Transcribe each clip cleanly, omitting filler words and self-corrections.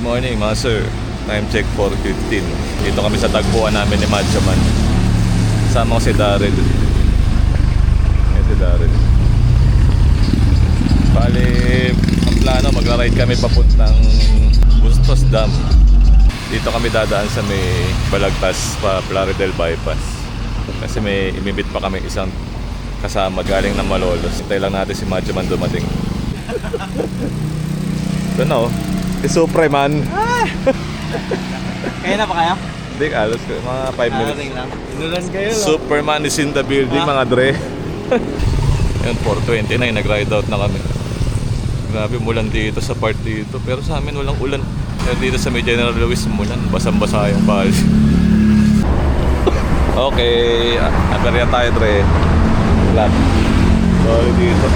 morning mga sir. Time check 4:15. Dito kami sa tagpuan namin ni Macho Man. Kasama ko si Daryl. Ayan si Daryl. Bali, ang plano magra-ride kami papuntang Bustos Dam. Dito kami dadaan sa may Balagtas pa Plaridel Bypass. Kasi may imibit pa kami isang kasama galing ng Malolos. Hintay lang natin si Macho Man dumating. Ito na oh. Si Supreman. Kaya na pa kaya? Hindi, alos ko. Mga 5 minutes. Lang. Inulan kayo lang. Superman is in the building, mga dre. Yun, 4:29, nag-ride out na kami. Grabe, mulan dito sa part dito. Pero sa amin walang ulan. Pero dito sa may General Luis, mulan. Basang-basa yung bahal. Okay, aperya tayo, dre. Flat. Sorry dito.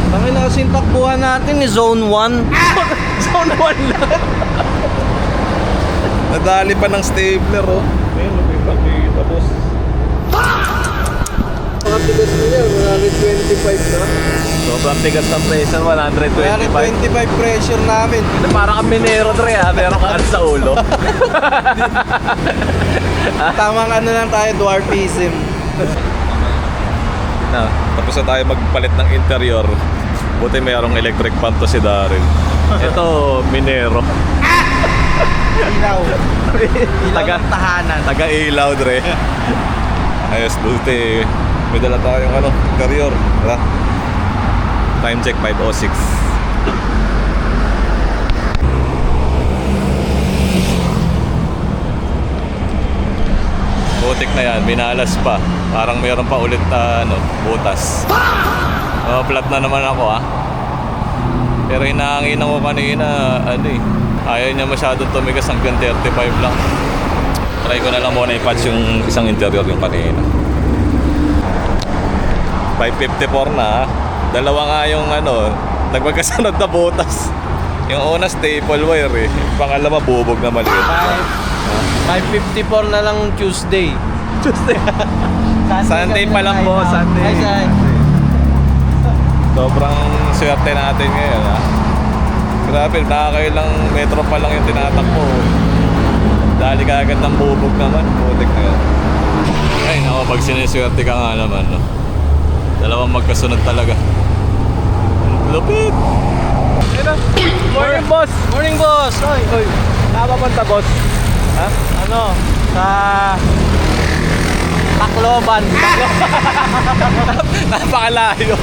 Bakit na kasing takbuhan natin ni Zone 1? Zone 1 lang. Nadali pa ng stapler, oh. Ayun, lumipat dito, boss. Pakatigas mo yan, 125 na. Sobrang tigas ng pressure, 125. 125 pressure namin. Parang kang minero, Dre, ha? Meron ka ano sa ulo. Tamang ano lang tayo, dwarfism. Na, tapos na tayo magpalit ng interior. Buti mayroong electric pump to si Daryl. Ito, minero. Ilaw. Taga ng tahanan. Taga ilaw, Dre. Ayos, buti. May dala tayong ano, interior. Tara. Time check 5:06. Butik na yan, minalas pa. Parang mayroon pa ulit ano, butas. Flat na naman ako, ha. Pero hinahanginan ko kanina, ano eh, ayaw niya masyado tumigas, hanggang 35 lang. Try ko na lang muna i-patch yung isang interior yung kanina. 554 na, ha. Dalawa nga yung ano, nagmagkasunod na butas. Yung una staple wire eh, yung pangalawa bubog na maliit. 554 na lang Tuesday. Sunday pa lang po, Sunday. Sobrang swerte natin ngayon, ha. Grabe, nakakailang metro pa lang yung tinatakbo. Dali ka agad ng bubog naman. Butik na yun. Ay, naku, pag siniswerte ka nga naman, no. Dalawang magkasunod talaga. Lupit! Morning, boss! Morning, boss! Oy, oy. Nakapunta, boss? Ha? Ano? Sa... Tacloban. Napakalayo.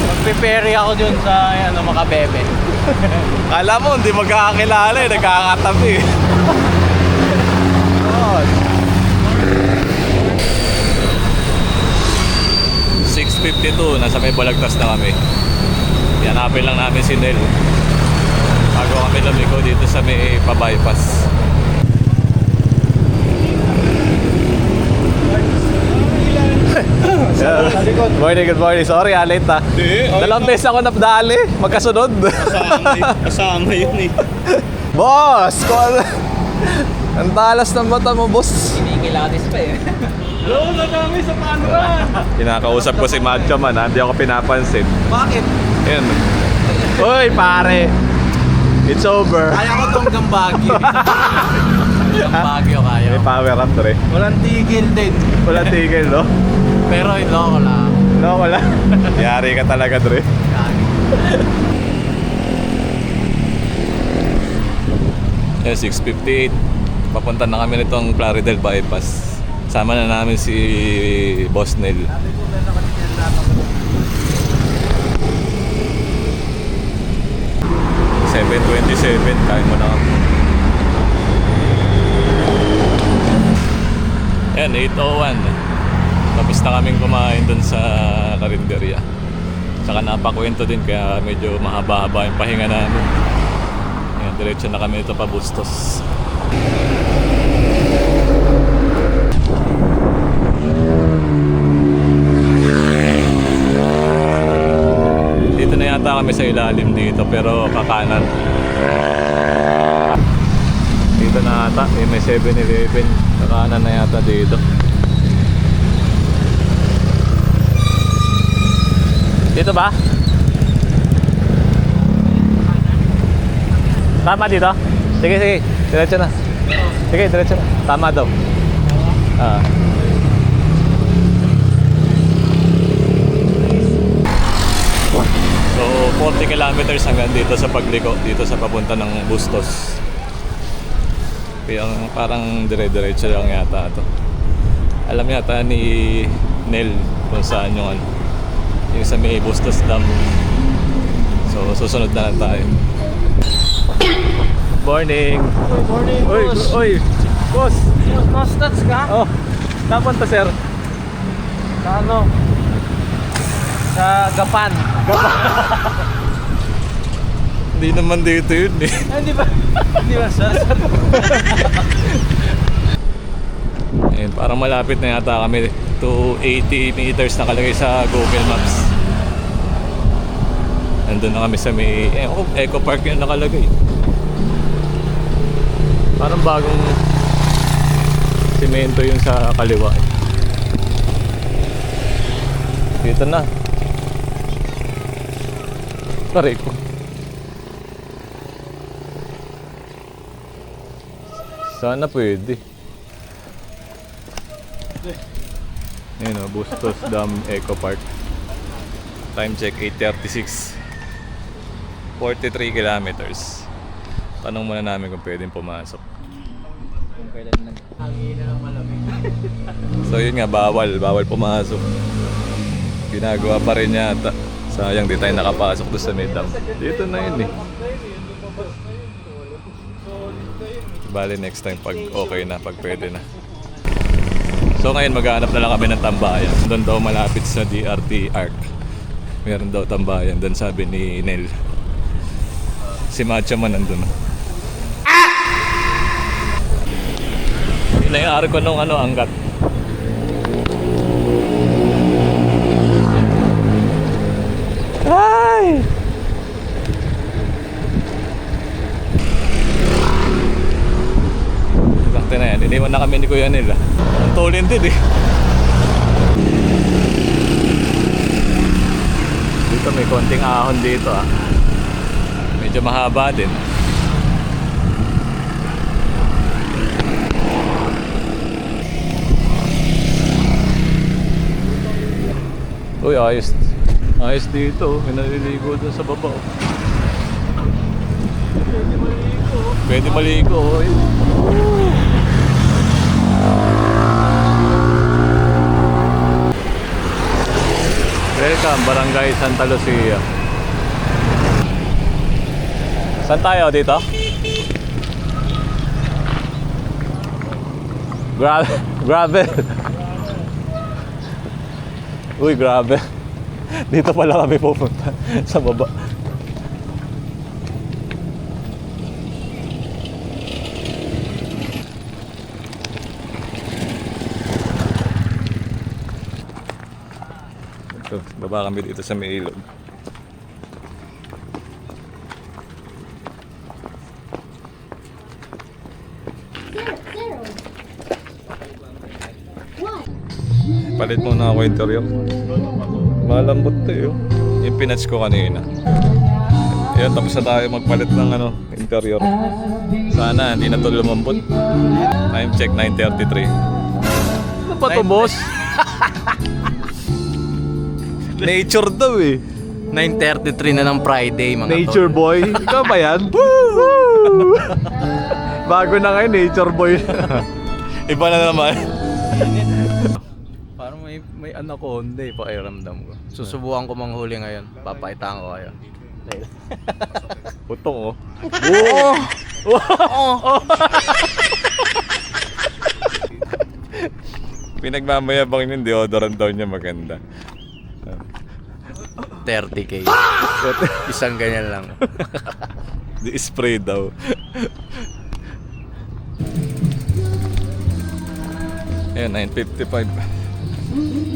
Mag-prepare ako dun sa ano, Makabebe. Kala mo, hindi magkakakilala eh. Nagkakatabi eh. Oh. 6:52, nasa may Balagtas na kami. Hanapin lang namin si Nel bago kami lumiko dito sa may pa-bypass. Good morning. Sorry, late ha. Dalawang beses ako napdali, magkasunod. Kasama yun eh. Boss! Ang talas ng mata mo, boss. Kinikilatis pa eh. Hello, nadami sa panuran. Kinakausap ko si Macho Man, ha? Hindi ako pinapansin. Bakit? Yan. Uy, pare. It's over. Kaya ko tong Gambagyo. Gambagyo kaya. May power up, Dre. Walang tigil din. Wala tigil, no? Pero ito ko lang. No, wala. Yari ka talaga, Dre. Yeah, 6:58. Papunta na kami nitong Plaridel Bypass. Sama na namin si Boss Nel. 7:27, kain mo na ako. Ayan, 8:01. Tapos na kaming kumain dun sa karinderya. Saka napakwento din, kaya medyo mahaba-haba yung pahinga namin. Ayan, diretso na kami ito pa Bustos. Dito na yata kami sa ilalim dito, pero kakanan. Dito na yata, may 7-Eleven. Kakanan na yata dito. Dito ba? Tama dito? Sige, sige. Diretso na. Sige, diretso na. Tama daw. Ah. So, 40 kilometers hanggang dito sa pagliko, dito sa papunta ng Bustos. Kaya parang dire-diretso lang yata ito. Alam yata ni Nel kung saan yung ano, yung sa may Bustos Dam. So, susunod na lang tayo. Morning! Morning, Oy, boss. oy! Boss! Mustats ka? Oh, napunta sir. Sa ano? Sa Gapan. Hindi naman dito yun eh. Ay, di ba? Di ba, sir? Ayun, parang malapit na yata kami. 280 meters nakalagay sa Google Maps. Nandun na kami sa may Eco Park yung nakalagay. Parang bagong semento yung sa kaliwa. Dito na. Pare ko. Sana pwede. Ayun o, Bustos Dam Eco Park. Time check 8:36. 43 kilometers. Tanong muna namin kung pwedeng pumasok. Kung kailan nang hangin na ng malamig. So yun nga, bawal pumasok. Ginagawa pa rin yata. Sayang di tayo nakapasok doon sa may dam. Dito na yun eh. Bali next time pag okay na, pag pwede na. So ngayon maghanap na lang kami ng tambayan. Doon daw malapit sa DRT ARC. Meron daw tambayan. Doon sabi ni Nel. Si Macho man nandun. Yun na yung ARC ko nung ano, angkat. Ay! Sakto na yan. Iniwan na kami ni Kuya Nel. Ang tulin din eh. Dito may konting ahon dito ah. Medyo mahaba din. Uy, ayos. Ayos dito. May naliligo dun sa baba. Pwede maligo. Oy. Welcome, Barangay Santa Lucia. Saan tayo dito? Grabe. Uy, grabe. Dito pala kami pupunta sa baba. So, baba kami dito sa may ilog. Palit muna ako interior. Malambot to yun. Yung pinatch ko kanina. Ayan, tapos na tayo magpalit ng ano, interior. Sana hindi na to lumambot. Time check 9:33. Ano ba to, boss? Nature daw eh. 9:33 na ng Friday, mga Nature boy. Ikaw ba yan? Bago na ngayon, nature boy. Iba na naman. Parang may anaconda eh, pakiramdam ko. Susubukan ko manghuli ngayon. Papaitaan ko kayo. Putong oh. Pinagmamayabang yung deodorant daw niya maganda. 30K. Isang ganyan lang. Di spray daw. Ayan, 9:55.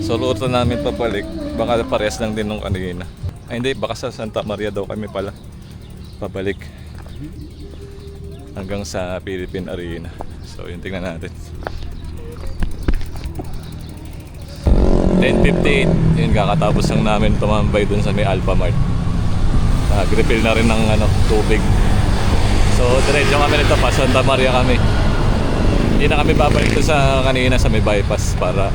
So ruta namin pabalik. Baka parehas lang din nung kanina. Ay hindi, baka sa Santa Maria daw kami pala pabalik hanggang sa Philippine Arena. So yun, tingnan natin. 10:58. Yun, kakatapos lang namin tumambay dun sa may Alphamart. Nag-refill na rin ng tubig. So diretso kami nito pa Santa Maria kami. Hindi na kami babalik to sa kanina sa may bypass para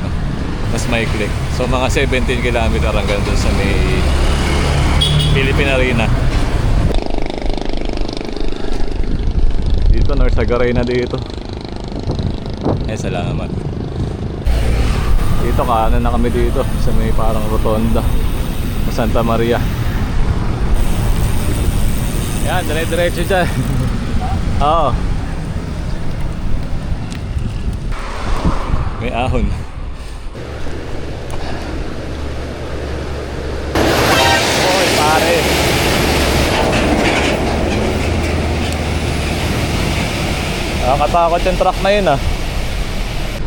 mas maikli. So mga 17 kilometer hanggang doon sa may Philippine Arena. Dito Norsagaray na dito. Salamat. Dito kanan na kami dito sa may parang rotonda sa Santa Maria. Yan, dire-diretso dyan. Oo. May ahon. Oy, pare. Nakakatakot yung truck na yun ah.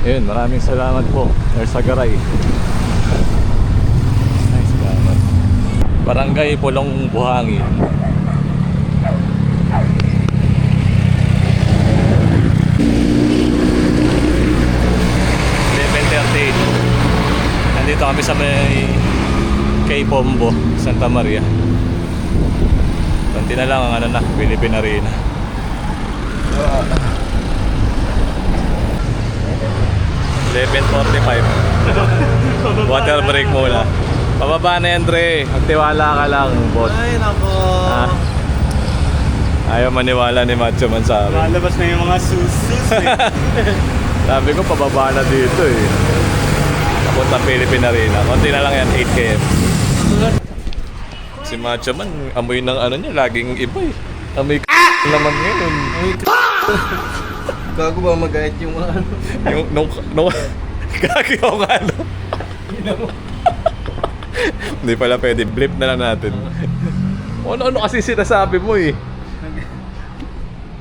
Ayun, maraming salamat po, Norsagaray. Nice, salamat. Barangay Pulong Buhangin. Nandito kami sa may kay Pombo, Santa Maria. Konti na lang ang ano na, Philippine Arena. 11:45. Water break muna. Pababa na yan, Dre. Magtiwala ka lang, boss. Ay, nako. Ah. Ayaw maniwala ni Macho Man sa akin. Malabas na yung mga sus eh. Sabi ko, pababa na dito eh. Papunta Philippine Arena. Konti na lang yan, 8 km. Si Macho Man, amoy ng ano niya, laging iba eh. Amoy naman ngayon. Gago ba mag-gayet yung mga ano? Yung, nung gagaw nga ano. Hindi pala pwede, blip na lang natin. Ano kasi sinasabi mo eh.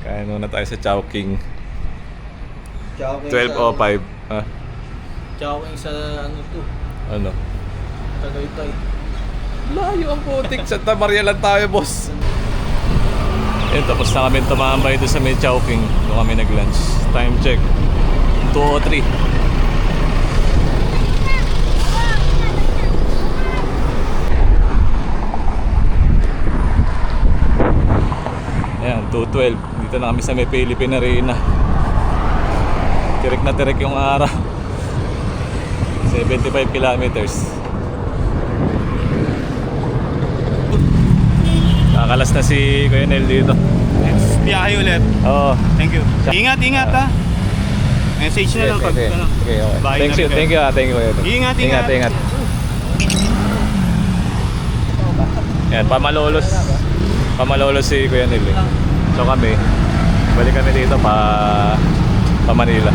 Kaya na tayo sa Chowking. 12:05. Ah, Chowking sa ano to? ano? Tagaytay. Layo ang putik. Santa Maria lang tayo, boss. Yun, tapos na kami tumambay doon sa may Chowking. Doon kami nag-lunch. Time check 2:03. Ayan, 2:12. Dito na kami sa may Philippine Arena. Tirik na tirik yung araw. 75 kilometers. Kakalas na si Kuya Nel dito. Next biyahe ulit. Oo. Thank you. Ingat, ingat ha. Message na lang pag ano. Okay, okay. Bye Thank na you, rin thank you, thank you. Kuya Nel. Ingat, Ingat, ingat. ingat. Yan, pamalolos si Kuya Nel eh. So kami, balik kami dito pa Manila.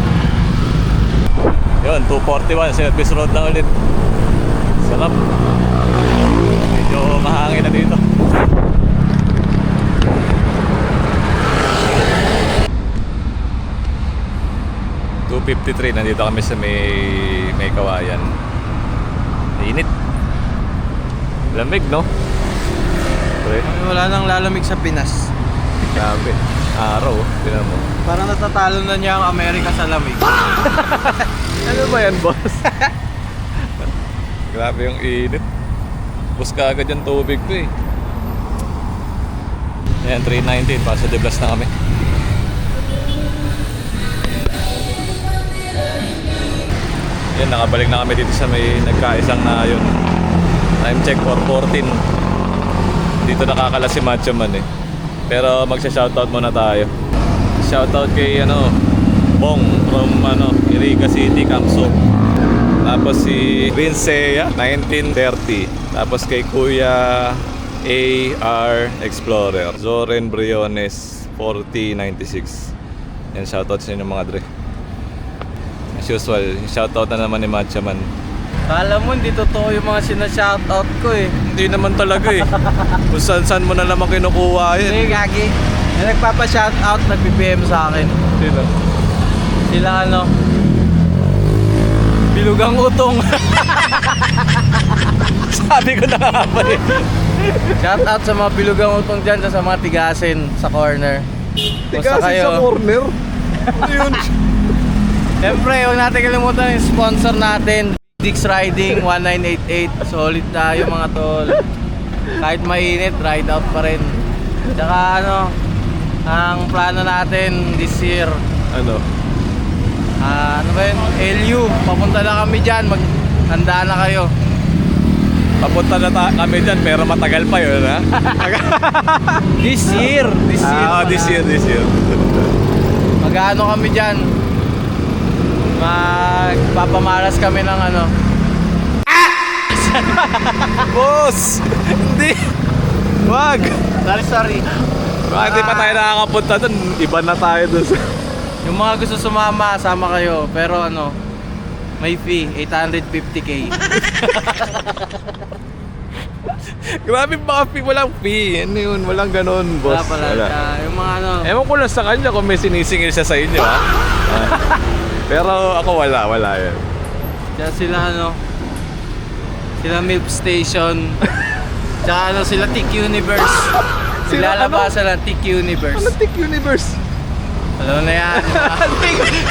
Yun, 241 service road na ulit. Sarap. Medyo mahangin na dito. .253, nandito kami sa may kawayan. Init. Lamig, no? Pre, Wala nang lalamig sa Pinas. grabe. Araw, tinan mo. Parang natatalo na niya ang Amerika sa lamig. Ano ba yan, boss? Grabe yung init. Bus ka agad yung tubig ko eh. Ayan, 319. Paso de Blas na kami. Yan, nakabalik na kami dito sa may nagkaisang na yun. Time check 4:14. Dito nakakala si Macho Man eh. Pero magsha-shoutout muna tayo. Shoutout kay Bong from Iriga City, Camso. Tapos si Rinsea 1930. Tapos kay Kuya AR Explorer, Zoren Briones 4096. Yan, shoutout sa inyo mga dre. As usual, shoutout na naman ni Macho Man. Kala mo, hindi totoo yung mga sinashoutout ko eh. Hindi naman talaga eh. Kung saan mo na naman kinukuha yan. Hindi, gagi. Yung nagpapa-shoutout, nag-BPM sa akin. Sino? Sila Bilugang Utong. Sabi ko na nga pa eh. Shoutout sa mga Bilugang Utong dyan sa mga tigasin sa corner. Basta Kasi sa corner. Ano yun? Siyempre, huwag natin kalimutan yung sponsor natin, Dix Riding 1988. Solid tayo mga tol. Kahit mainit, ride out pa rin. Tsaka Ang plano natin this year, Ano? ano ba yun? LU. Papunta na kami dyan. Maghanda na kayo. Papunta na kami dyan, pero matagal pa yun, ha? This year. This year. This year. Mag-ano kami dyan. Magpapamalas kami ng ano. Boss! Hindi! Wag! Sorry. Bakit di pa tayo nakakapunta dun? Iba na tayo dun sa... Yung mga gusto sumama, sama kayo. Pero ano, may fee, 850k. Grabe baka fee, walang fee. Ano yun? Walang ganun, boss. Wala pala. Yung mga ano, Ewan ko lang sa kanya kung may sinisingil siya sa inyo, ha? Pero ako wala yan. kaya sila ano, sila Milk Station. Tsaka ano, sila Tick Universe. Sila Sila labasan ng Tick Universe. Tick Universe? Alam na yan.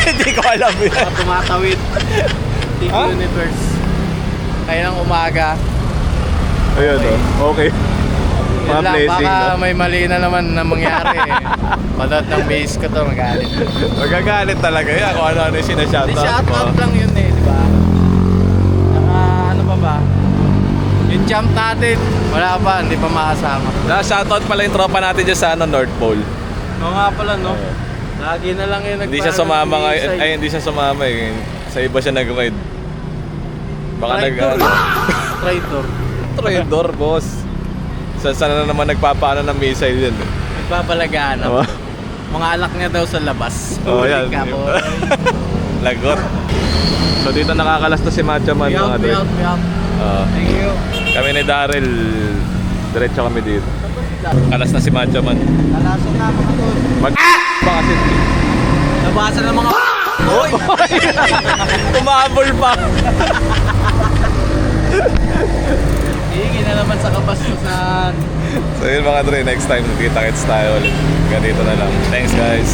Hindi ko alam yan. Mga tumatawid. Tick Ha? Universe. Kaya ng umaga. Ayun, okay. Mga Yun lang, blessing, baka no? may mali na naman na mangyari eh. Panood ng base ko to, magalit. Magagalit talaga yan kung ano-ano yung Hindi, sinashoutout shoutout mo. lang yun eh, di ba? Saka ano pa ba? Yung jump natin, wala pa, hindi pa makasama. Na-shoutout pala yung tropa natin dyan sa North Pole. Oo nga pala, no? Lagi na lang yung Hindi siya sumama ngayon. Ay, hindi siya sumama eh. Sa iba siya nag-ride. Baka Traitor. Traidor, boss. Sana na naman nagpapaano ng missile yan. Nagpapalagaan Oh. Mga alak niya daw sa labas. Oh, yan. Ka, boy. Lagot. So dito nakakalas to si Macho Man, Be mga out, be dre. out, be out. Oo. Thank you. Kami ni Daryl, diretso kami dito. Alas na si Macho Man. Nalason na mga tol. Ba kasi? Nabasa ng mga Hoy! Umabol pa! Higi na naman sa kabastusan. So yun mga dre, next time kita-kits tayo ulit. Ganito na lang. Thanks guys!